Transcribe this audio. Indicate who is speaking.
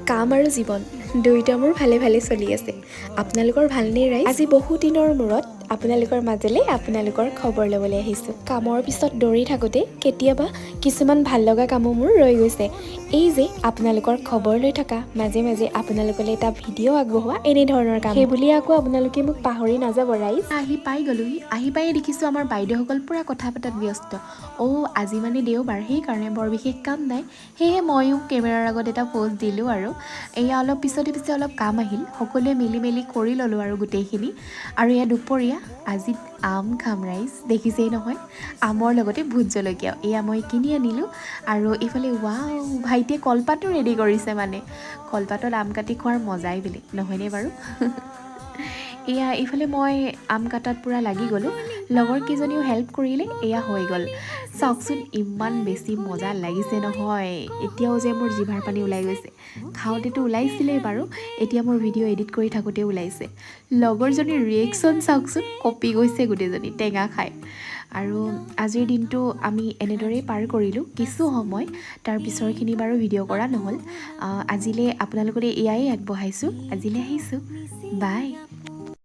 Speaker 1: কাম আৰু জীৱন দুয়োটা মোৰ ভালে ভালে চলি আছে। আপোনালোকৰ ভালনে ৰাইজ? আজি বহু দিনৰ মূৰত আপোনালোকৰ মাজলৈ আপোনালোকৰ খবৰ ল'বলৈ আহিছোঁ। কামৰ পিছত দৌৰি থাকোঁতে কেতিয়াবা কিছুমান ভাল লগা কামো মোৰ ৰৈ গৈছে। এই যে আপোনালোকৰ খবৰ লৈ থকা, মাজে মাজে আপোনালোকলৈ এটা ভিডিঅ' আগবঢ়োৱা, এনেধৰণৰ কাম। সেই বুলি আকৌ আপোনালোকে মোক পাহৰি নাযাব ৰাইজ। আহি পাই দেখিছোঁ আমাৰ বাইদেউসকল পূৰা কথা পতাত ব্যস্ত। আজি মানে দেওবাৰ, সেইকাৰণে বৰ বিশেষ কাম নাই। সেয়ে ময়ো কেমেৰাৰ আগত এটা প'জ দিলোঁ আৰু এয়া অলপ পিছতে অলপ কাম আহিল, সকলোৱে মিলি কৰি ল'লোঁ আৰু গোটেইখিনি। আৰু এয়া দুপৰীয়া, আজি আম খাম ৰাইজ, দেখিছেই নহয়, আমৰ লগতে ভোট জলকীয়া এয়া মই কিনি আনিলোঁ। আৰু এইফালে ভাইটিয়ে কলপাতো ৰেডি কৰিছে, মানে কলপাতত আম কাটি খোৱাৰ মজাই বেলেগ, নহয়নে বাৰু? এয়া এইফালে মই আম কাটাত পূৰা লাগি গ'লোঁ, লগৰ কেইজনীও হেল্প কৰিলে, এয়া হৈ গ'ল। চাওকচোন ইমান বেছি মজা লাগিছে নহয়, এতিয়াও যে মোৰ জিভাৰ পানী ওলাই গৈছে। খাওঁতেতো ওলাইছিলেই বাৰু, এতিয়া মোৰ ভিডিঅ' এডিট কৰি থাকোঁতে ওলাইছে। লগৰজনীৰ ৰিয়েকশ্যন চাওকচোন, কঁপি গৈছে গোটেইজনী টেঙা খাই। আৰু আজিৰ দিনটো আমি এনেদৰেই পাৰ কৰিলোঁ কিছু সময়, তাৰ পিছৰখিনি বাৰু ভিডিঅ' কৰা নহ'ল। আজিলৈ আপোনালোকলৈ এয়াই আগবঢ়াইছোঁ, আজিলৈ আহিছোঁ, বাই।